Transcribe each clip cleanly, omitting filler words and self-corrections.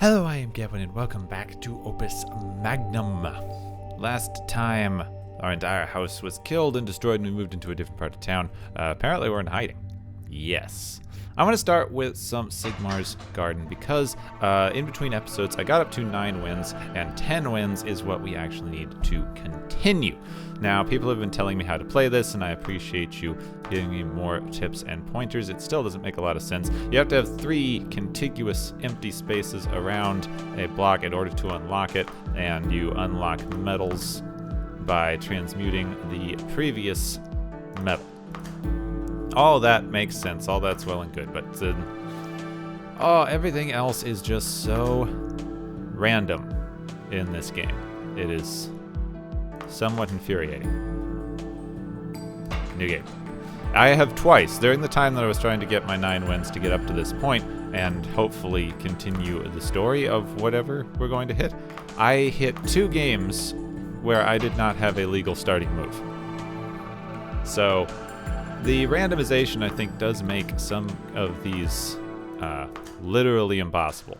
Hello, I am Gavin, and welcome back to Opus Magnum. Last time, our entire house was killed and destroyed, and we moved into a different part of town. Apparently, we're in hiding. Yes. I'm going to start with some Sigmar's Garden, because in between episodes, I got up to 9 wins, and 10 wins is what we actually need to continue. Now, people have been telling me how to play this, and I appreciate you giving me more tips and pointers. It still doesn't make a lot of sense. You have to have 3 contiguous empty spaces around a block in order to unlock it, and you unlock metals by transmuting the previous metal. All that makes sense. All that's well and good, but everything else is just so random in this game. It is somewhat infuriating. New game. I have twice, during the time that I was trying to get my 9 wins to get up to this point, and hopefully continue the story of whatever we're going to hit, I hit 2 games where I did not have a legal starting move. So the randomization, I think, does make some of these literally impossible.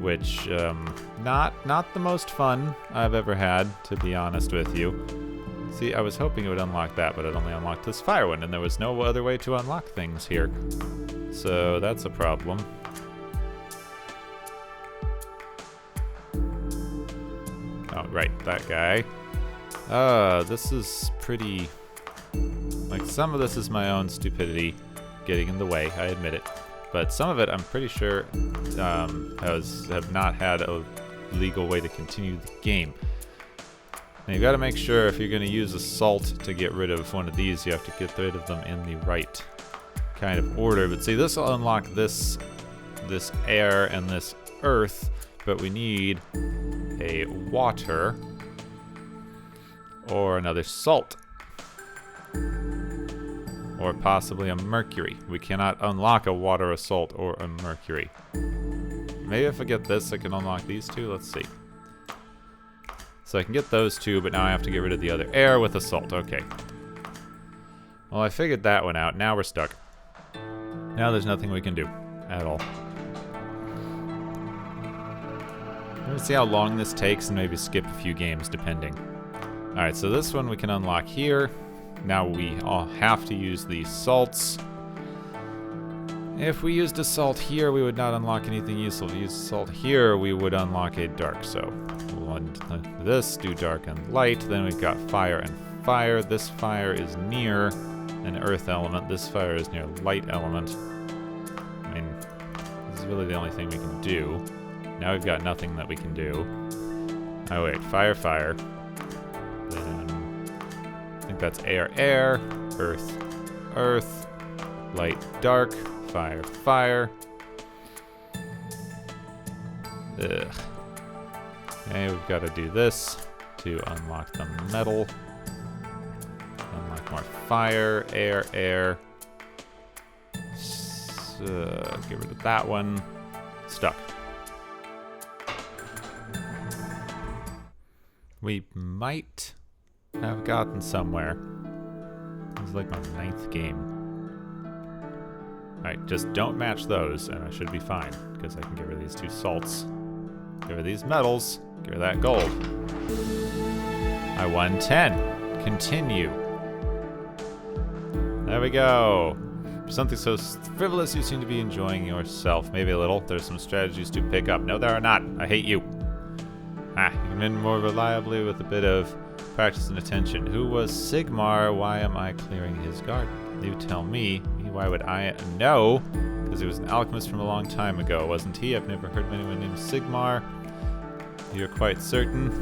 Which, not the most fun I've ever had, to be honest with you. See, I was hoping it would unlock that, but it only unlocked this fire one, and there was no other way to unlock things here. So that's a problem. Oh, right, that guy. This is pretty... Like, some of this is my own stupidity getting in the way, I admit it. But some of it, I'm pretty sure, have not had a legal way to continue the game. Now, you've got to make sure if you're going to use assault to get rid of one of these, you have to get rid of them in the right kind of order. But see, this will unlock this air and this earth, but we need a water or another salt. Or possibly a mercury. We cannot unlock a water, a salt, or a mercury. Maybe if I get this, I can unlock these 2. Let's see. So I can get those 2, but now I have to get rid of the other air with a salt. Okay. Well, I figured that one out. Now we're stuck. Now there's nothing we can do at all. Let's see how long this takes and maybe skip a few games depending. Alright, so this one we can unlock here. Now we all have to use these salts. If we used a salt here, we would not unlock anything useful. If we used a salt here, we would unlock a dark. So we'll undo this, do dark and light. Then we've got fire and fire. This fire is near an earth element. This fire is near a light element. I mean, this is really the only thing we can do. Now we've got nothing that we can do. Oh wait, fire, fire. Then I think that's air, air, earth, earth, light, dark, fire, fire. Ugh. Okay, we've got to do this to unlock the metal. Unlock more fire, air, air. Get rid of that one. Stuck. We might have gotten somewhere. This is like my 9th game. Alright, just don't match those, and I should be fine, because I can get rid of these 2 salts, get rid of these metals, get rid of that gold. I won 10. Continue. There we go. For something so frivolous, you seem to be enjoying yourself. Maybe a little. There's some strategies to pick up. No, there are not. I hate you. You can win more reliably with a bit of practice and attention. Who was Sigmar? Why am I clearing his garden? You tell me. Why would I know? Because he was an alchemist from a long time ago, wasn't he? I've never heard of anyone named Sigmar. You're quite certain?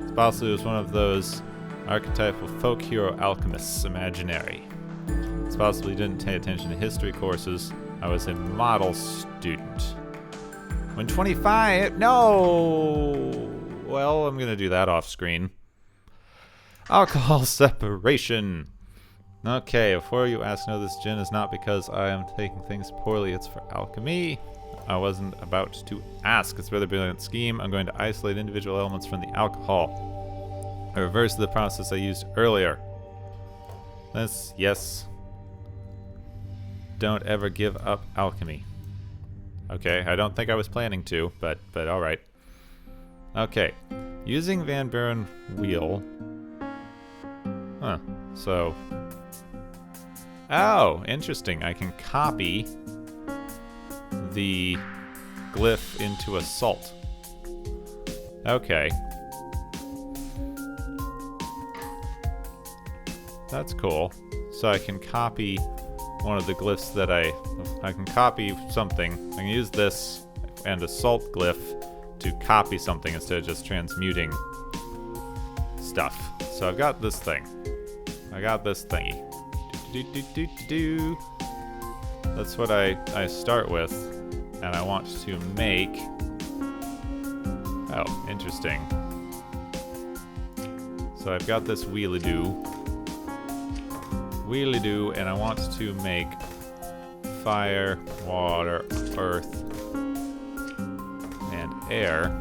It's possible he was one of those archetypal folk hero alchemists, imaginary. It's possible he didn't pay attention to history courses. I was a model student. When 25? No! Well, I'm gonna do that off screen. Alcohol separation. Okay, before you ask, no, this gin is not because I am taking things poorly, it's for alchemy. I wasn't about to ask. It's a rather brilliant scheme. I'm going to isolate individual elements from the alcohol. I reverse the process I used earlier. Yes. Don't ever give up alchemy. Okay, I don't think I was planning to, but alright. Okay, using Van Buren wheel. Huh, so... Oh, interesting. I can copy the glyph into a salt. Okay. That's cool. So I can copy one of the glyphs that I can copy something. I can use this and a salt glyph to copy something instead of just transmuting stuff. So I've got this thing. I got this thingy. That's what I start with, and I want to make... Oh, interesting. So I've got this wheelie-doo, and I want to make fire, water, earth, and air.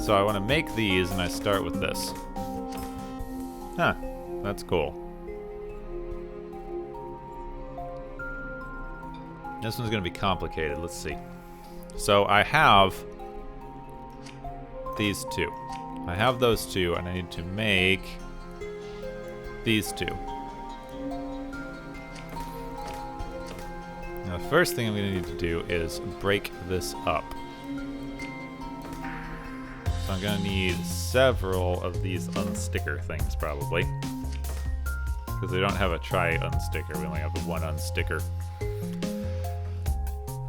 So I want to make these, and I start with this. Huh, that's cool. This one's going to be complicated. Let's see. So I have these two. I have those two, and I need to make these two. Now, the first thing I'm going to need to do is break this up. So I'm going to need several of these unsticker things, probably. Because we don't have a tri-unsticker, we only have the one unsticker.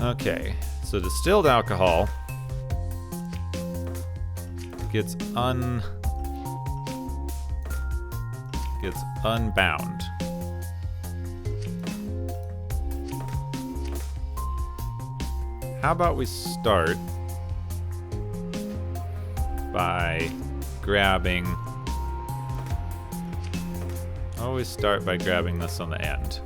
Okay, so distilled alcohol gets unbound. How about we start by grabbing... Always start by grabbing this on the end.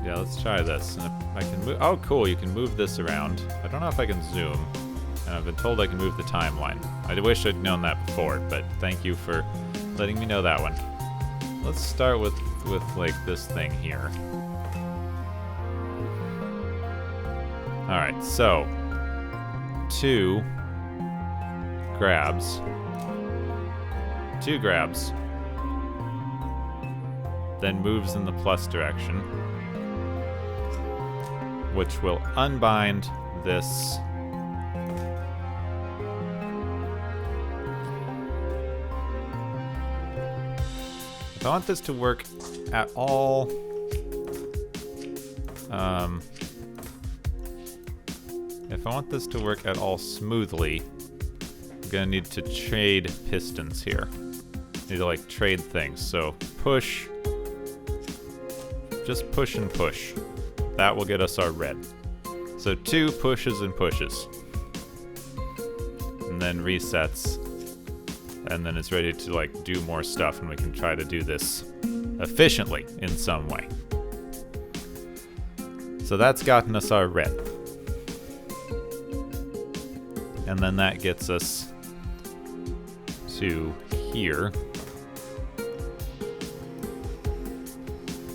Yeah, let's try this. And if I can move... Oh, cool, you can move this around. I don't know if I can zoom. And I've been told I can move the timeline. I wish I'd known that before, but thank you for letting me know that one. Let's start with like, this thing here. Alright, so... 2 grabs. 2 grabs. Then moves in the plus direction, which will unbind this. If I want this to work at all, if I want this to work at all smoothly, I'm gonna need to trade pistons here. Need to like trade things. So push, just push and push. That will get us our red. So 2 pushes and pushes. And then resets. And then it's ready to like do more stuff, and we can try to do this efficiently in some way. So that's gotten us our red. And then that gets us to here.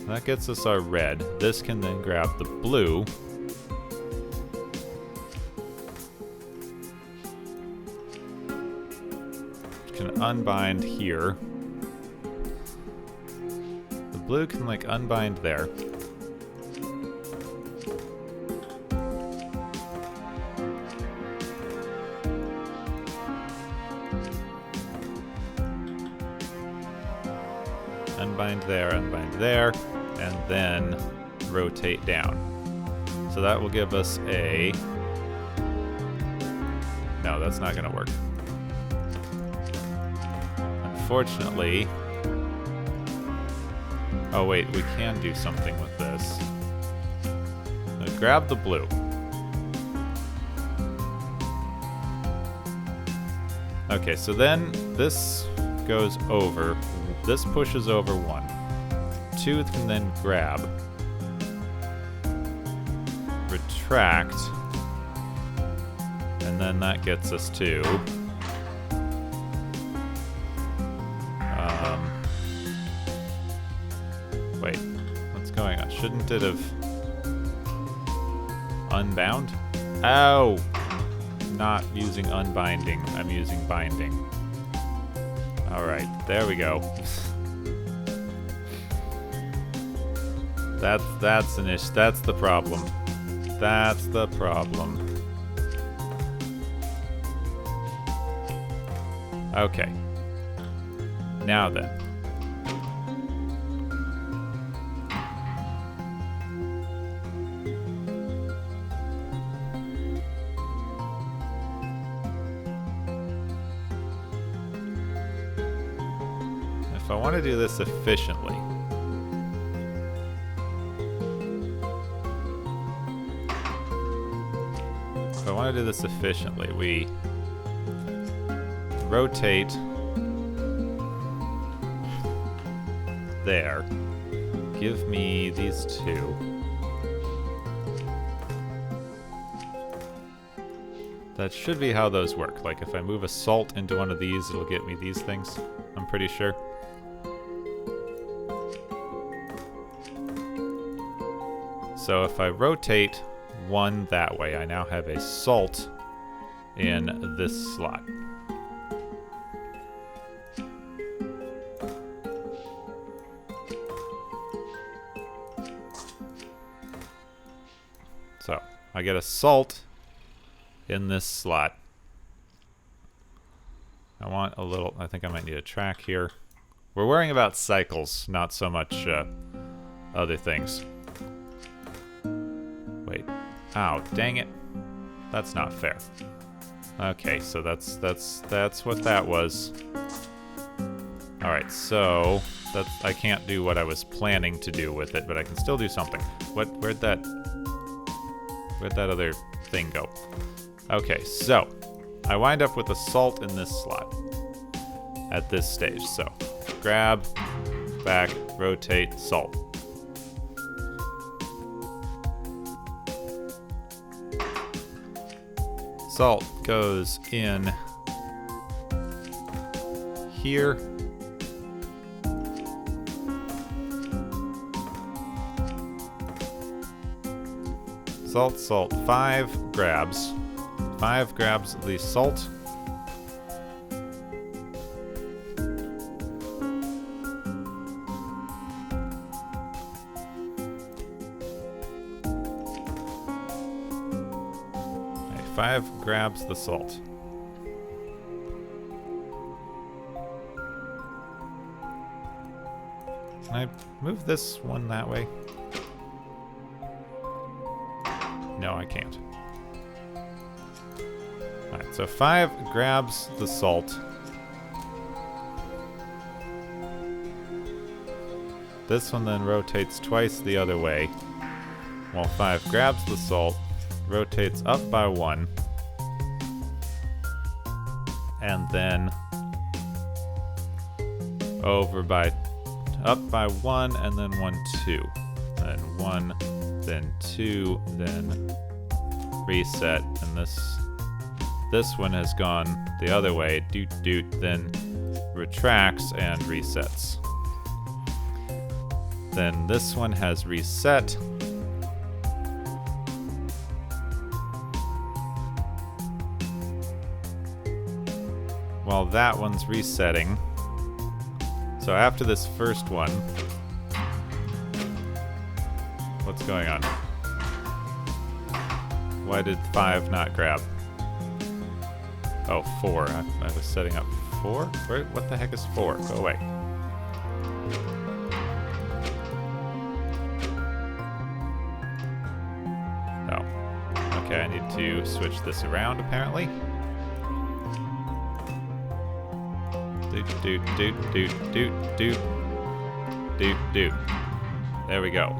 That gets us our red. This can then grab the blue. Which can unbind here. The blue can like unbind there. Unbind there, and then rotate down. So that will give us a... No, that's not going to work. Unfortunately... Oh wait, we can do something with this. Now grab the blue. Okay, so then this goes over. This pushes over 1. 2 can then grab, retract, and then that gets us to wait, let's go going on? Shouldn't it have unbound? Oh! Not using unbinding. I'm using binding. Alright, there we go. That's an issue. That's the problem. That's the problem. Okay. Now then. If I want to do this efficiently, we rotate there. Give me these two. That should be how those work. Like if I move a salt into one of these, it'll get me these things. I'm pretty sure. So if I rotate one that way, I now have a salt in this slot. So I get a salt in this slot. I want a little, I think I might need a track here. We're worrying about cycles, not so much other things. Wait. Ow, dang it. That's not fair. Okay, so that's what that was. Alright, so I can't do what I was planning to do with it, but I can still do something. Where'd that other thing go? Okay, so I wind up with a salt in this slot at this stage. So grab, back, rotate, salt. Salt goes in here. Salt, salt. 5 grabs. 5 grabs of the salt. Okay, 5 grabs the salt. Can I move this one that way? No, I can't. Alright, so 5 grabs the salt. This one then rotates twice the other way, while 5 grabs the salt, rotates up by 1, and then up by 1, and then 1, 2. Then 1, then 2, then reset, and this one has gone the other way, doot, then retracts and resets. Then this one has reset. While that one's resetting. So after this first one, what's going on? Why did 5 not grab? Oh, 4. I was setting up 4? What the heck is 4? Go away. Oh. Okay, I need to switch this around, apparently. Doot. There we go.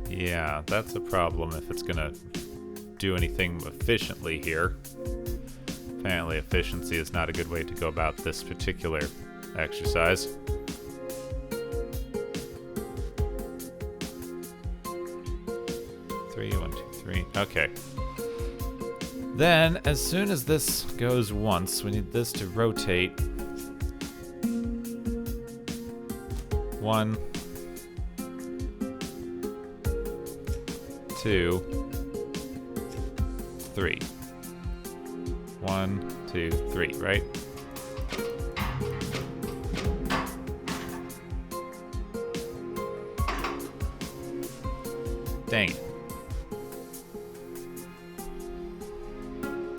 Yeah, that's a problem if it's gonna do anything efficiently here. Apparently efficiency is not a good way to go about this particular exercise. 3, 1, 2, 3. Okay. Then, as soon as this goes once, we need this to rotate. 1, 2, 3. 1, 2, 3, right? Dang it.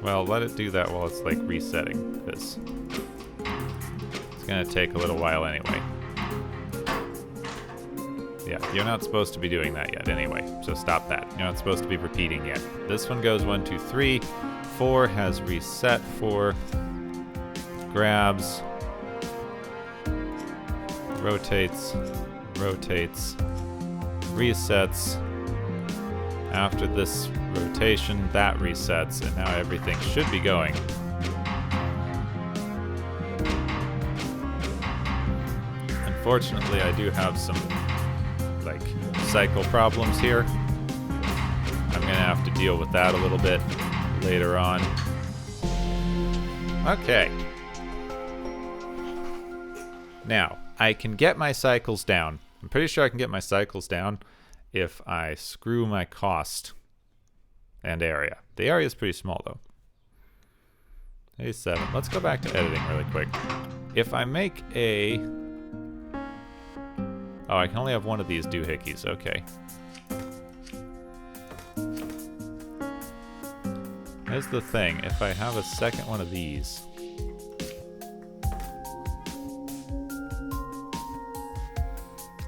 Well, let it do that while it's like resetting, because it's gonna take a little while anyway. Yeah, you're not supposed to be doing that yet anyway, so stop that. You're not supposed to be repeating yet. This one goes 1, 2, 3. 4 has reset. 4 grabs, rotates, rotates, resets. After this rotation, that resets, and now everything should be going. Unfortunately, I do have some, like, cycle problems here. I'm gonna have to deal with that a little bit later on. Okay. Now, I can get my cycles down. I'm pretty sure I can get my cycles down if I screw my cost and area. The area is pretty small, though. A7. Let's go back to editing really quick. If I make a... Oh, I can only have one of these doohickeys. Okay. Here's the thing. If I have a second one of these...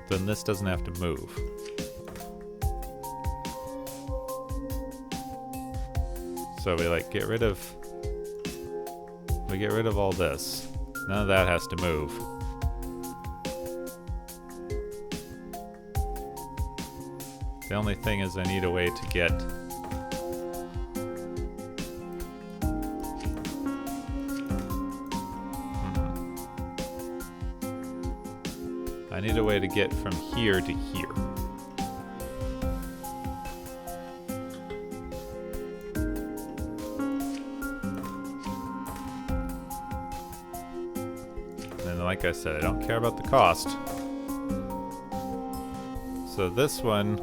then this doesn't have to move. So we like get rid of all this. None of that has to move. The only thing is I need a way to get I need a way to get from here to here. And like I said, I don't care about the cost. So this one,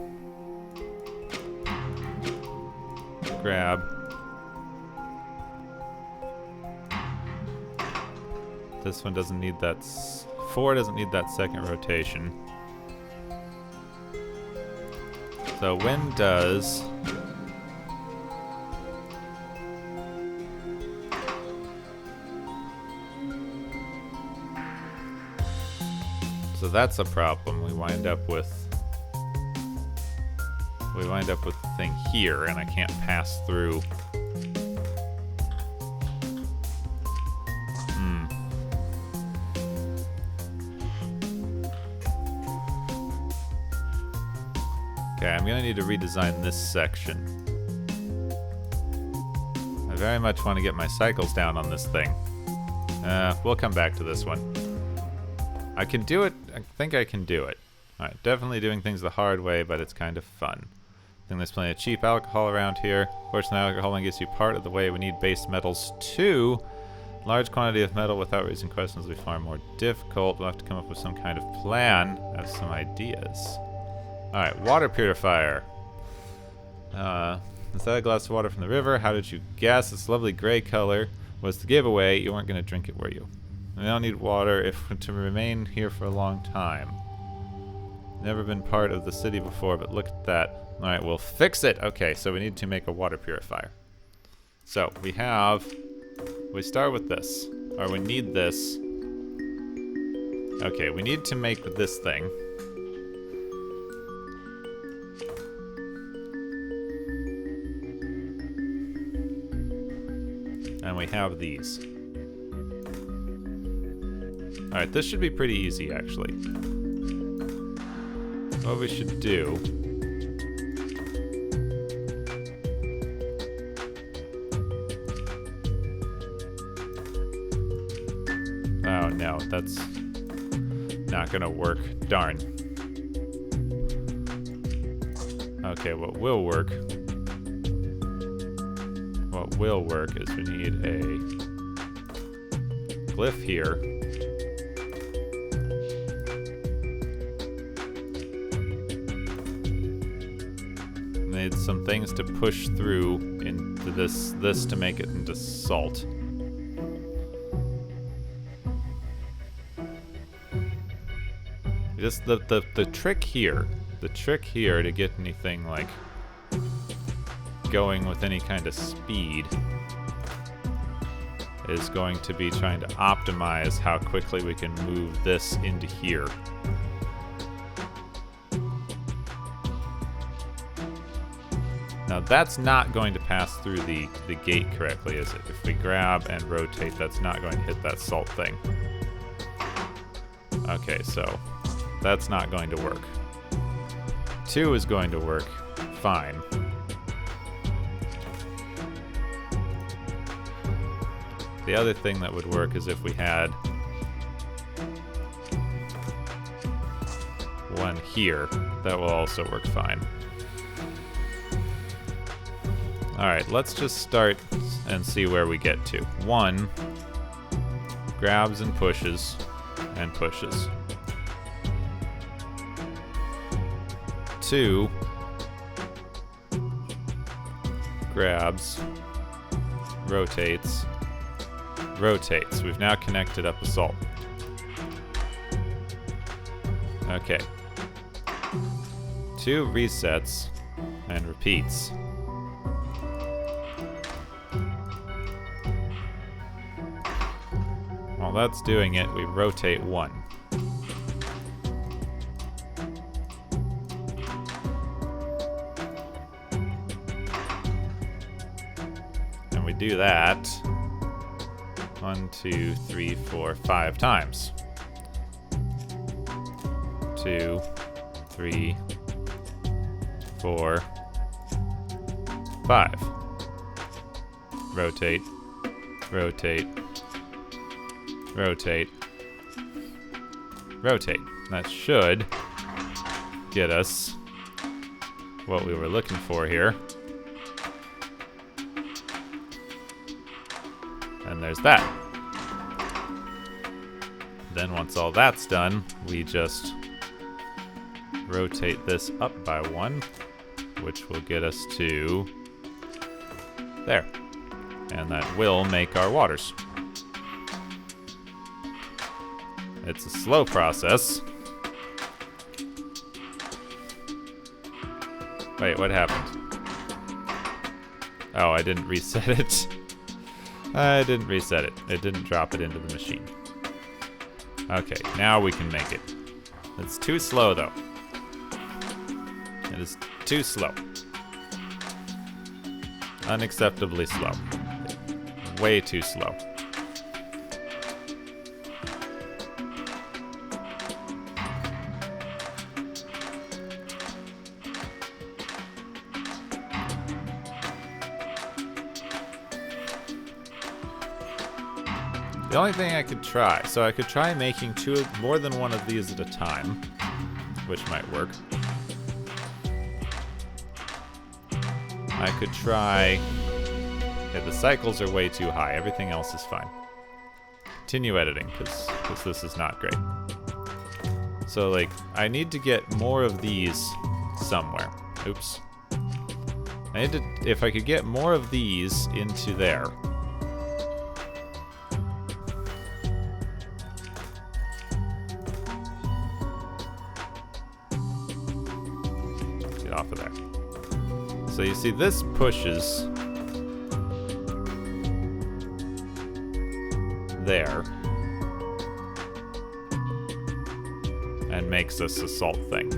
grab. This one doesn't need that. 4 doesn't need that second rotation. So when does... So that's a problem. We wind up with the thing here, and I can't pass through. Okay, I'm gonna need to redesign this section. I very much want to get my cycles down on this thing. We'll come back to this one. I can do it. I think I can do it. Alright, definitely doing things the hard way, but it's kind of fun. I think there's plenty of cheap alcohol around here. Fortunately, alcohol only gets you part of the way. We need base metals too. Large quantity of metal without raising questions will be far more difficult. We'll have to come up with some kind of plan. I have some ideas. Alright, water purifier. Is that a glass of water from the river? How did you guess? This lovely gray color was the giveaway. You weren't going to drink it, were you? We don't need water if to remain here for a long time. Never been part of the city before, but look at that. Alright, we'll fix it. Okay, so we need to make a water purifier. So, we start with this. Or we need this. Okay, we need to make this thing. And we have these. Alright, this should be pretty easy, actually. What we should do... Oh no, that's not gonna work. Darn. Okay, what will work is we need a glyph here. Need some things to push through into this to make it into salt. Just the trick here to get anything like going with any kind of speed is going to be trying to optimize how quickly we can move this into here. Now that's not going to pass through the gate correctly, is it? If we grab and rotate, that's not going to hit that salt thing. Okay, so that's not going to work. 2 is going to work fine. The other thing that would work is if we had one here. That will also work fine. Alright, let's just start and see where we get to. 1 grabs and pushes and pushes. 2 grabs, rotates, rotates. We've now connected up a salt. Okay. 2 resets and repeats. While that's doing it, we rotate 1. And we do that 1, 2, 3, 4, 5 times. 2, 3, 4, 5. Rotate, rotate, rotate, rotate. That should get us what we were looking for here. And there's that. Then once all that's done, we just rotate this up by 1, which will get us to there. And that will make our waters. It's a slow process. Wait, what happened? Oh, I didn't reset it. I didn't reset it. It didn't drop it into the machine. Okay, now we can make it. It's too slow, though. It is too slow. Unacceptably slow. Way too slow. The only thing I could try, so I could try making more than one of these at a time, which might work. I could try... Okay, the cycles are way too high. Everything else is fine. Continue editing, because this is not great. So, like, I need to get more of these somewhere. Oops. I need to... If I could get more of these into there... off of there. So you see this pushes there and makes us a salt thing.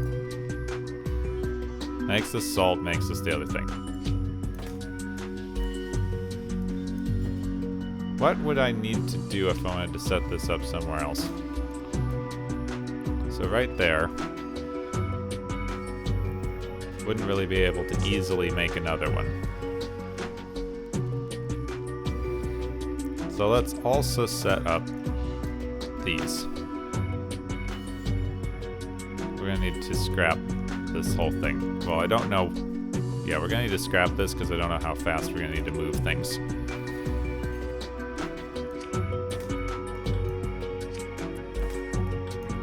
Makes us salt, makes us the other thing. What would I need to do if I wanted to set this up somewhere else? So right there. Wouldn't really be able to easily make another one. So let's also set up these. We're gonna need to scrap this whole thing. Well, I don't know. Yeah, we're gonna need to scrap this because I don't know how fast we're gonna need to move things.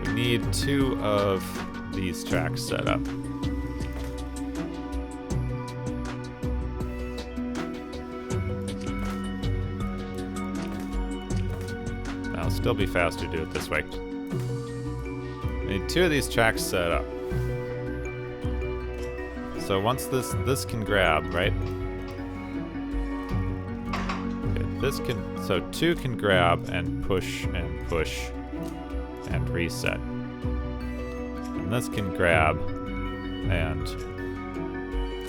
We need 2 of these tracks set up. It'll still be faster to do it this way. We need 2 of these tracks set up. So once this can grab, right? Okay, so 2 can grab and push and reset. And this can grab and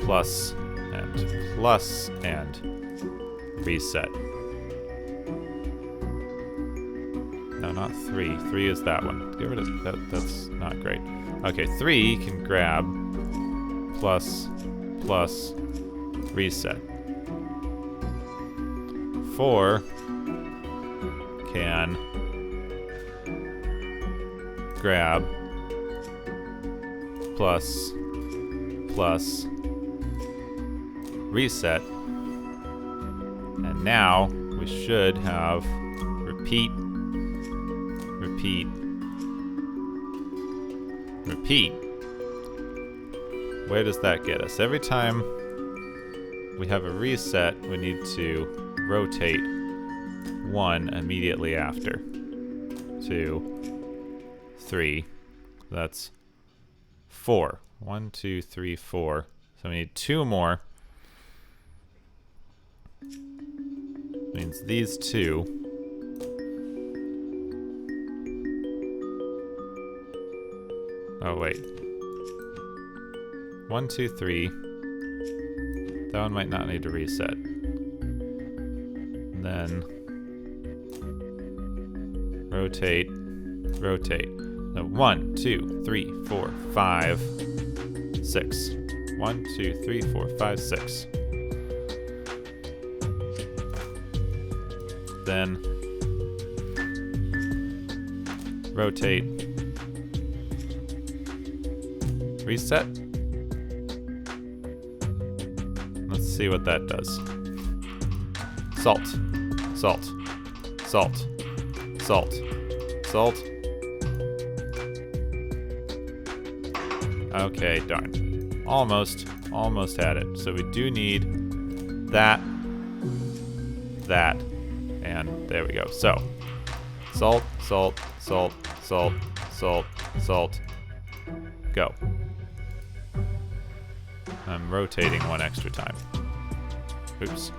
plus and reset. No, not 3. 3 is that one. Get rid of that. That's not great. Okay, 3 can grab plus reset. 4 can grab plus reset. And now we should have repeat. Where does that get us? Every time we have a reset, we need to rotate 1 immediately after. 2, 3. That's 4. 1, 2, 3, 4. So we need 2 more. Means these 2. Oh, wait. 1, 2, 3. That one might not need to reset. And then rotate. So 1, 2, 3, 4, 5, 6. 1, 2, 3, 4, 5, 6. Then rotate. Reset. Let's see what that does. Salt. Okay, darn. Almost had it. So we do need that, and there we go. So, salt, go. I'm rotating 1 extra time. Oops.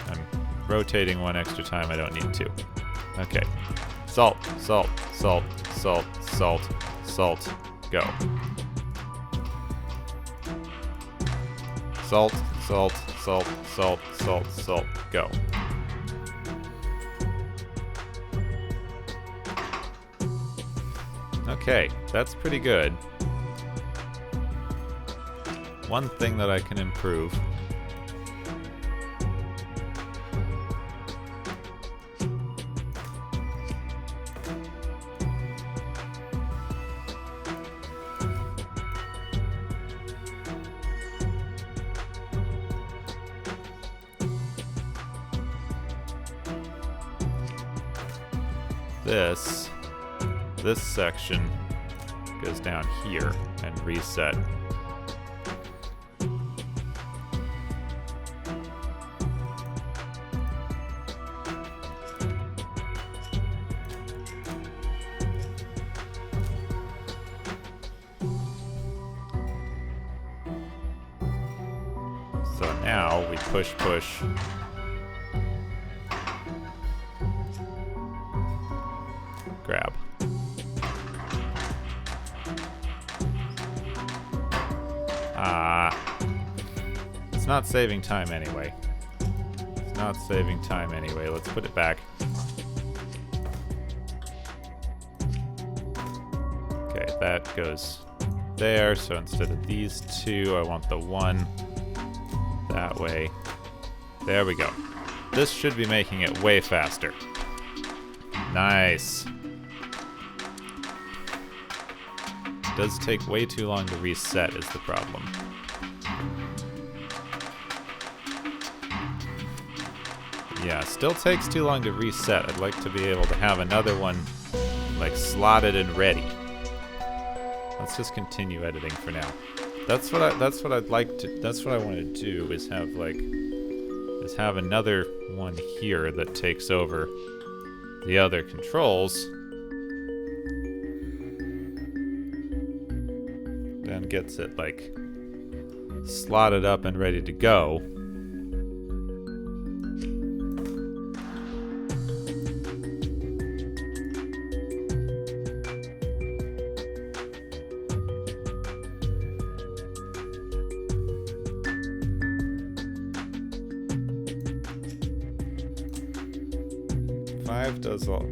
I'm rotating 1 extra time. I don't need to. Okay. Salt. Go. Salt. Go. Okay, that's pretty good. One thing that I can improve. This section goes down here and reset. So now we push. Grab. It's not saving time anyway. Let's put it back. Okay, that goes there. So instead of these 2, I want the 1 that way. There we go. This should be making it way faster. Does take way too long to reset is the problem. Yeah, still takes too long to reset. I'd like to be able to have another one like slotted and ready. Let's just continue editing for now. That's what I'd like to. That's what I want to do is have another one here that takes over the other controls. Then gets it like slotted up and ready to go.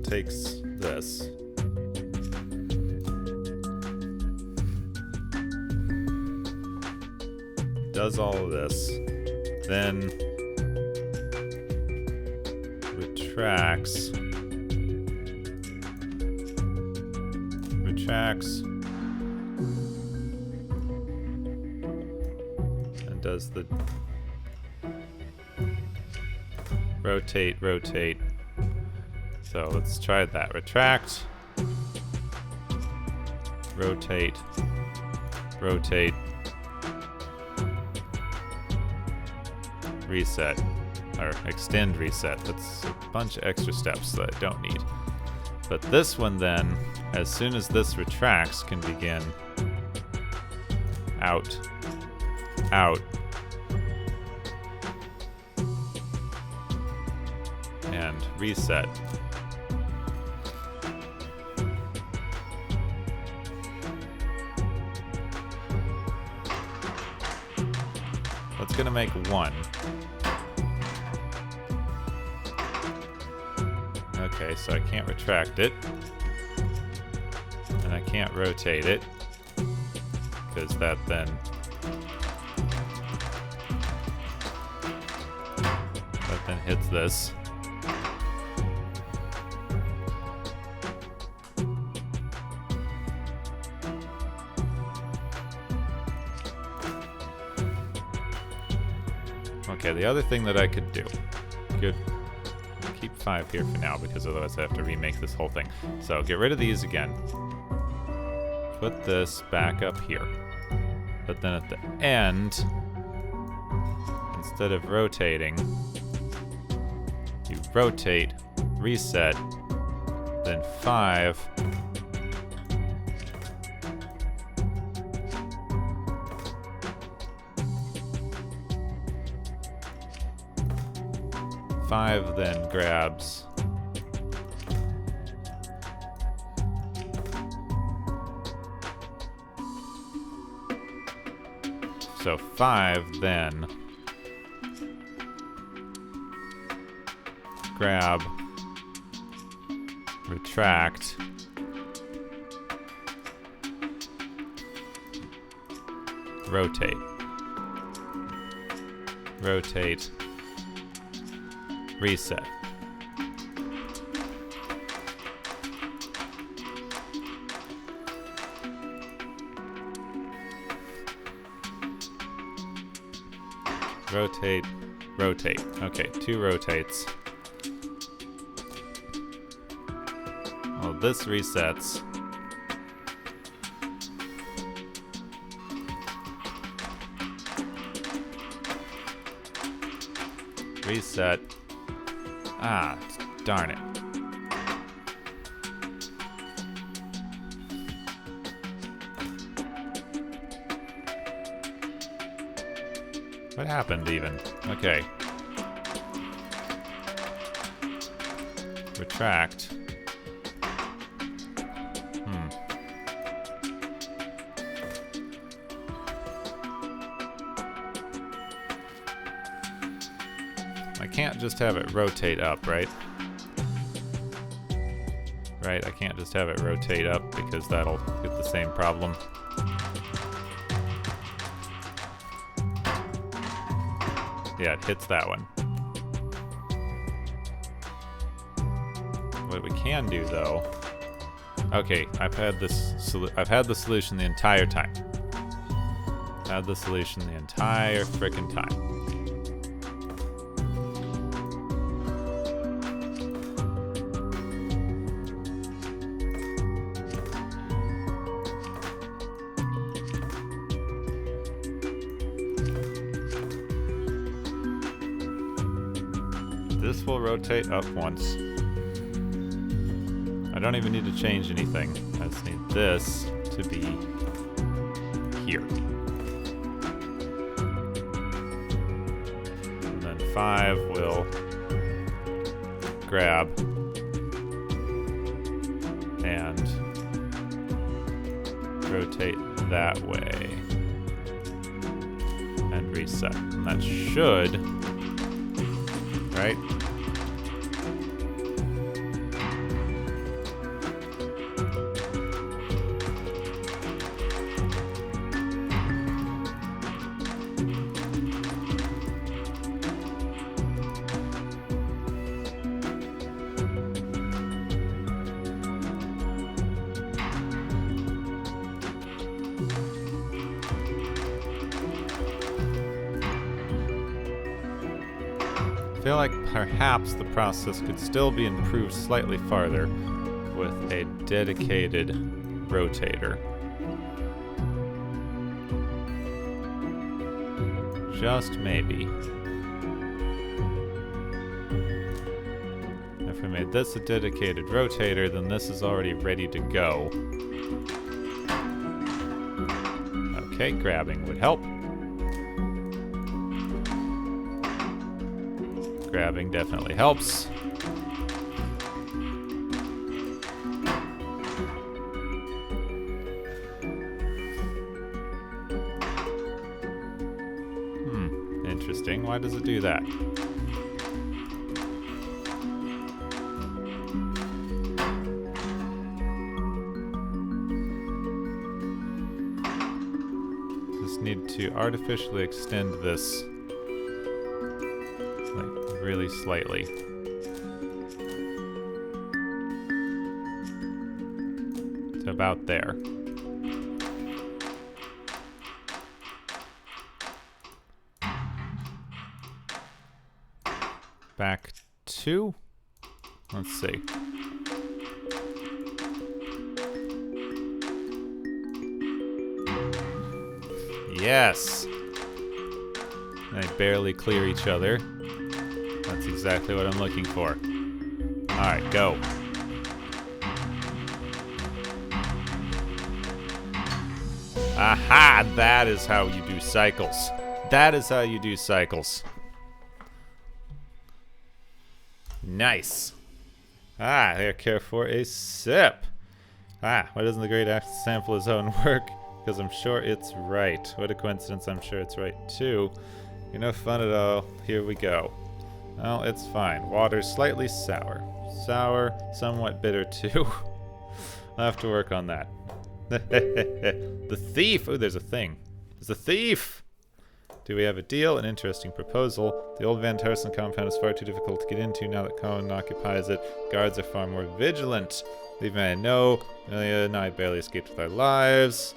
Takes this. Does all of this. Then retracts. And does the rotate. So let's try that. Retract, rotate, reset, or extend reset. That's a bunch of extra steps that I don't need. But this one then, as soon as this retracts, can begin out, and reset. It's gonna make one. Okay, so I can't retract it. And I can't rotate it. Because that then hits this. Okay, the other thing that I could do, keep 5 here for now because otherwise I have to remake this whole thing. So get rid of these again. Put this back up here. But then at the end, instead of rotating, you rotate, reset, then 5. Then grabs so 5 then grab, retract, rotate, reset. Rotate. Okay, 2 rotates. Well, this resets. Reset. Ah, darn it. What happened even? Okay. Retract. I can't just have it rotate up, right? Right, I can't just have it rotate up because that'll get the same problem. Yeah, it hits that one. What we can do, though, Okay, I've had the solution the entire time. Had the solution the entire frickin' time. This will rotate up once. I don't even need to change anything. I just need this to be here. And then 5 will grab and rotate that way and reset. And that should, right? I feel like perhaps the process could still be improved slightly farther with a dedicated rotator. Just maybe. If we made this a dedicated rotator, then this is already ready to go. Okay, grabbing would help. Grabbing definitely helps. Interesting. Why does it do that? Just need to artificially extend this really slightly. To about there. Back to, let's see. Yes! They barely clear each other. That's exactly what I'm looking for. Alright, go. Aha! That is how you do cycles. That is how you do cycles. Nice. Ah, here, care for a sip. Ah, why doesn't the great sample his own work? Because I'm sure it's right. What a coincidence, I'm sure it's right too. You're no fun at all. Here we go. Well, it's fine. Water's slightly sour. Sour, somewhat bitter too. I'll have to work on that. The thief! Oh, there's a thing. There's a thief! Do we have a deal? An interesting proposal. The old Van Tarsen compound is far too difficult to get into now that Cohen occupies it. Guards are far more vigilant. Leave me know. Amelia and I barely escaped with our lives.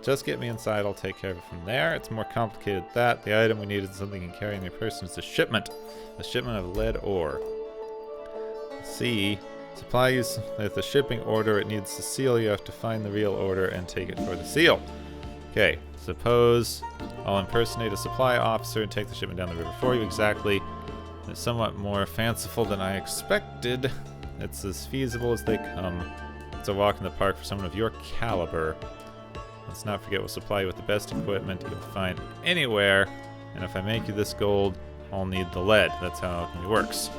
Just get me inside. I'll take care of it from there. It's more complicated than that. The item we need is something you can carry in your person. It's a shipment. A shipment of lead ore. See. Supply use with the shipping order. It needs the seal. You have to find the real order and take it for the seal. Okay. Suppose I'll impersonate a supply officer and take the shipment down the river for you. Exactly. It's somewhat more fanciful than I expected. It's as feasible as they come. It's a walk in the park for someone of your caliber. Let's not forget we'll supply you with the best equipment you'll find anywhere. And if I make you this gold, I'll need the lead. That's how alchemy works.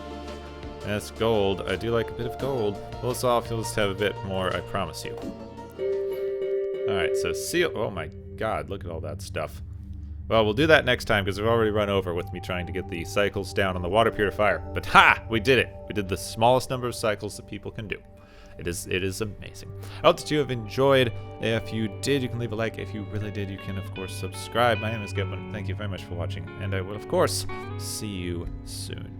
And that's gold. I do like a bit of gold. Pull this off, you'll just have a bit more, I promise you. Alright, so seal. Oh my god, look at all that stuff. Well, we'll do that next time because we've already run over with me trying to get the cycles down on the water purifier. But ha! We did it! We did the smallest number of cycles that people can do. It is amazing. I hope that you have enjoyed. If you did, you can leave a like. If you really did, you can, of course, subscribe. My name is Gavin. Thank you very much for watching, and I will, of course, see you soon.